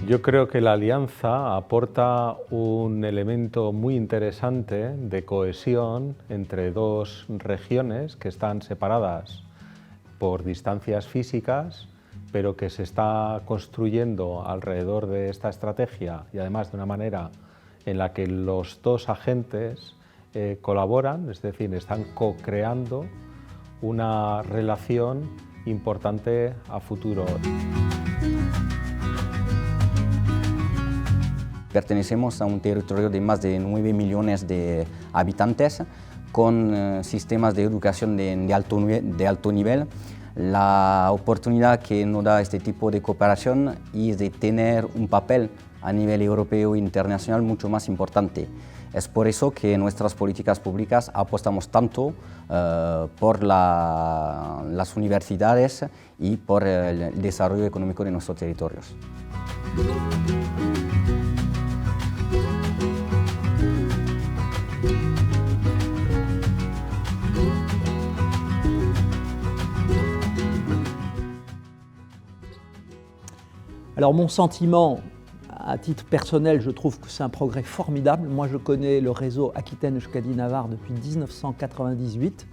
Yo creo que la alianza aporta un elemento muy interesante de cohesión entre dos regiones que están separadas por distancias físicas, pero que se está construyendo alrededor de esta estrategia y además de una manera en la que los dos agentes colaboran, es decir, están co-creando una relación importante a futuro. Pertenecemos a un territorio de más de 9 millones de habitantes con sistemas de educación de alto nivel. La oportunidad que nos da este tipo de cooperación es de tener un papel a nivel europeo e internacional mucho más importante. Es por eso que en nuestras políticas públicas apostamos tanto por las universidades y por el desarrollo económico de nuestros territorios. Alors mon sentiment, à titre personnel, je trouve que c'est un progrès formidable. Moi je connais le réseau Aquitaine-Euskadi-Navarre depuis 1998.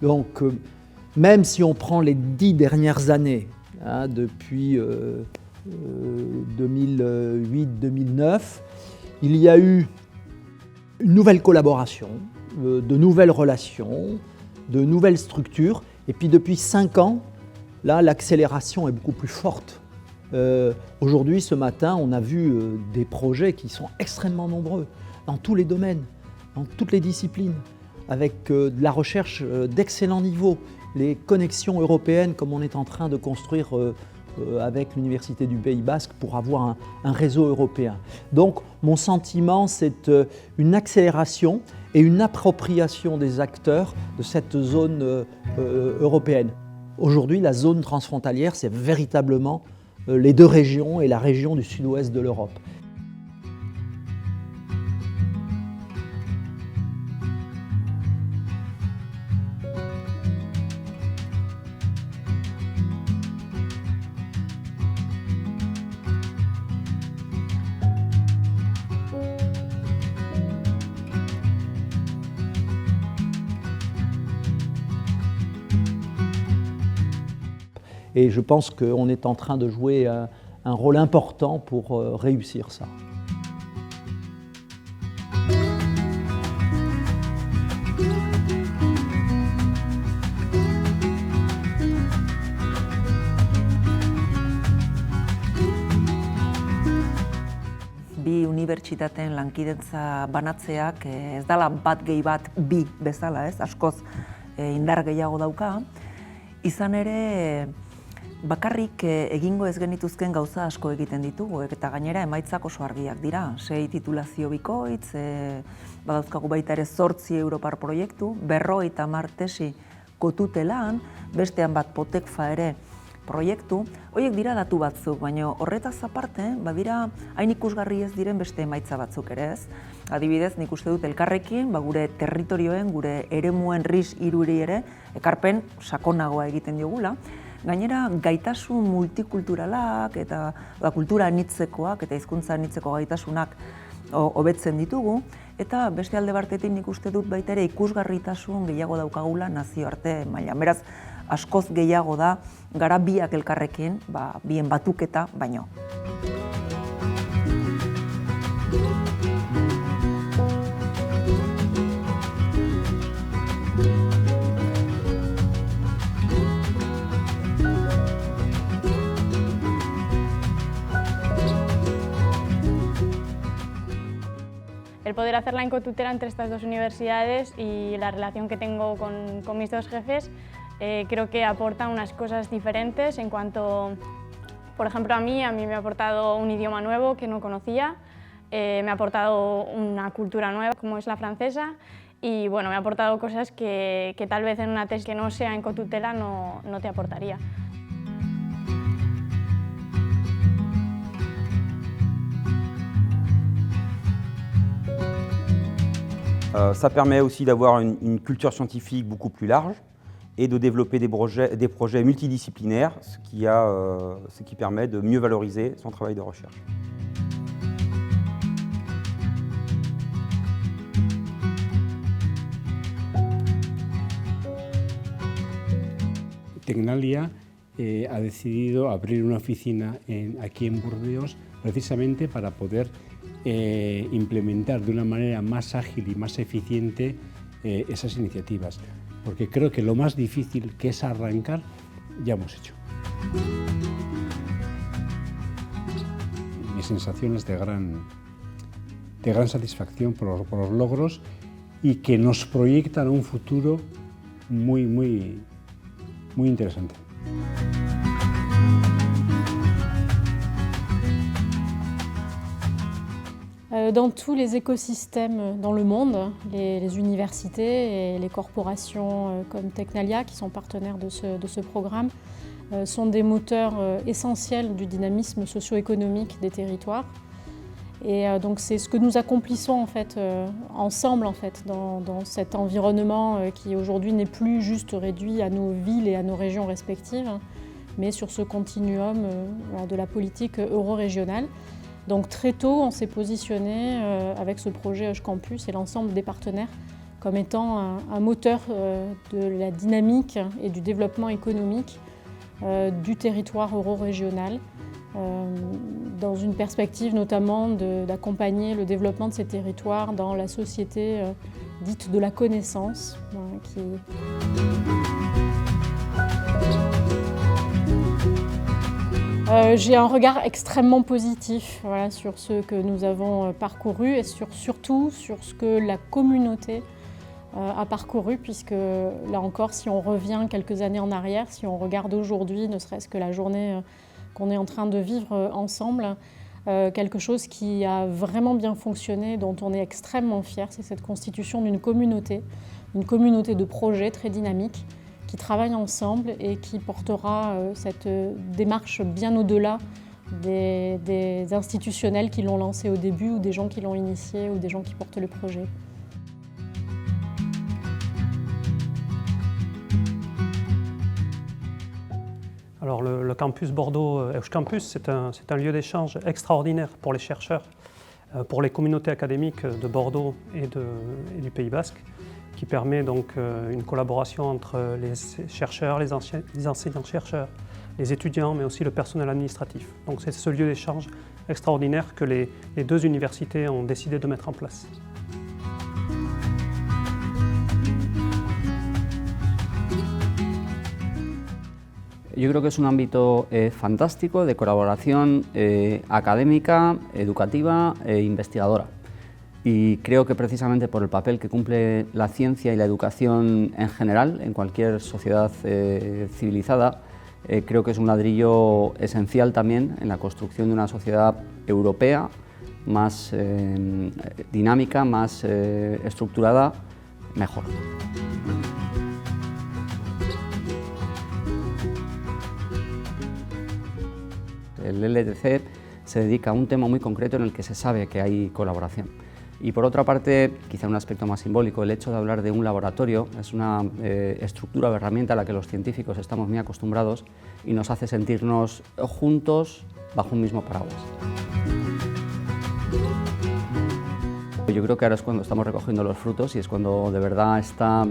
Donc même si on prend les 10 dernières années, depuis 2008-2009, il y a eu une nouvelle collaboration, de nouvelles relations, de nouvelles structures. Et puis depuis 5 ans, là l'accélération est beaucoup plus forte. Aujourd'hui, ce matin, on a vu des projets qui sont extrêmement nombreux, dans tous les domaines, dans toutes les disciplines, avec de la recherche d'excellent niveau, les connexions européennes comme on est en train de construire avec l'Université du Pays Basque pour avoir un réseau européen. Donc mon sentiment, c'est une accélération et une appropriation des acteurs de cette zone européenne. Aujourd'hui, la zone transfrontalière, c'est véritablement les deux régions et la région du sud-ouest de l'Europe. Et je pense qu'on est en train de jouer un rôle important pour réussir ça. Bi unibertsitateen lankidetza banatzeak ez dela bat gehi bat bi bezala, ez? Askoz indar gehiago dauka. Izan ere, bakarrik egingo ez genituzken gauza asko egiten ditugu, eta gainera emaitzak oso argiak dira. 6 titulazio bikoitz, badauzkagu baita ere 8 Europar proiektu, 50 tesi kotutelan, bestean bat Potekfa ere proiektu. Horiek dira datu batzuk, baina horretaz aparte, badira hain ikusgarri ez diren beste emaitza batzuk ere ez. Adibidez, nik uste dut elkarrekin, gure territorioen, gure eremuen RIS 3 ere, ekarpen sakonagoa egiten diogula. Gainera, gaitasun multikulturalak eta kultura anitzekoak eta hizkuntza anitzeko gaitasunak hobetzen ditugu, eta beste alde batetik nik uste dut baita ere ikusgarritasun gehiago daukagula nazioarte mailan. Beraz, askoz gehiago da gara biak elkarrekin, bien batuketa baino. El poder hacer la encotutela entre estas dos universidades y la relación que tengo con mis dos jefes creo que aporta unas cosas diferentes en cuanto, por ejemplo, a mí me ha aportado un idioma nuevo que no conocía, me ha aportado una cultura nueva como es la francesa y bueno, me ha aportado cosas que tal vez en una tesis que no sea encotutela no te aportaría. Ça permet aussi d'avoir une culture scientifique beaucoup plus large et de développer des projets multidisciplinaires, ce qui permet de mieux valoriser son travail de recherche. Tecnalia ha decidido abrir una oficina aquí en Burdeos precisamente para poder implementar de una manera más ágil y más eficiente esas iniciativas, porque creo que lo más difícil, que es arrancar, ya hemos hecho. Mi sensación es de gran satisfacción por los logros y que nos proyectan a un futuro muy interesante. Dans tous les écosystèmes dans le monde, les universités et les corporations comme Tecnalia, qui sont partenaires de ce programme, sont des moteurs essentiels du dynamisme socio-économique des territoires. Et donc c'est ce que nous accomplissons en fait, ensemble en fait, dans cet environnement qui aujourd'hui n'est plus juste réduit à nos villes et à nos régions respectives, mais sur ce continuum de la politique euro-régionale. Donc très tôt, on s'est positionné avec ce projet Hush Campus et l'ensemble des partenaires comme étant un moteur de la dynamique et du développement économique du territoire euro-régional, dans une perspective notamment d'accompagner le développement de ces territoires dans la société dite de la connaissance, J'ai un regard extrêmement positif sur ce que nous avons parcouru et surtout sur ce que la communauté a parcouru, puisque là encore, si on revient quelques années en arrière, si on regarde aujourd'hui, ne serait-ce que la journée qu'on est en train de vivre ensemble, quelque chose qui a vraiment bien fonctionné, dont on est extrêmement fiers, c'est cette constitution d'une communauté de projets très dynamique, qui travaillent ensemble et qui portera cette démarche bien au-delà des institutionnels qui l'ont lancé au début ou des gens qui l'ont initié ou des gens qui portent le projet. Alors le campus Bordeaux Hush Campus, c'est un lieu d'échange extraordinaire pour les chercheurs, pour les communautés académiques de Bordeaux et du Pays Basque, qui permet donc une collaboration entre les chercheurs, les enseignants-chercheurs, les étudiants, mais aussi le personnel administratif. Donc c'est ce lieu d'échange extraordinaire que les deux universités ont décidé de mettre en place. Yo creo que es un ámbito fantástico de colaboración académica, educativa e investigadora. Y creo que precisamente por el papel que cumple la ciencia y la educación en general en cualquier sociedad civilizada, creo que es un ladrillo esencial también en la construcción de una sociedad europea más dinámica, más estructurada, mejor. El LTC se dedica a un tema muy concreto en el que se sabe que hay colaboración. Y por otra parte, quizá un aspecto más simbólico, el hecho de hablar de un laboratorio es una estructura o herramienta a la que los científicos estamos muy acostumbrados y nos hace sentirnos juntos bajo un mismo paraguas. Yo creo que ahora es cuando estamos recogiendo los frutos y es cuando de verdad está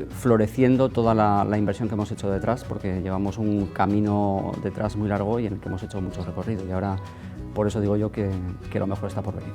floreciendo toda la inversión que hemos hecho detrás, porque llevamos un camino detrás muy largo y en el que hemos hecho mucho recorrido, y ahora por eso digo yo que lo mejor está por venir.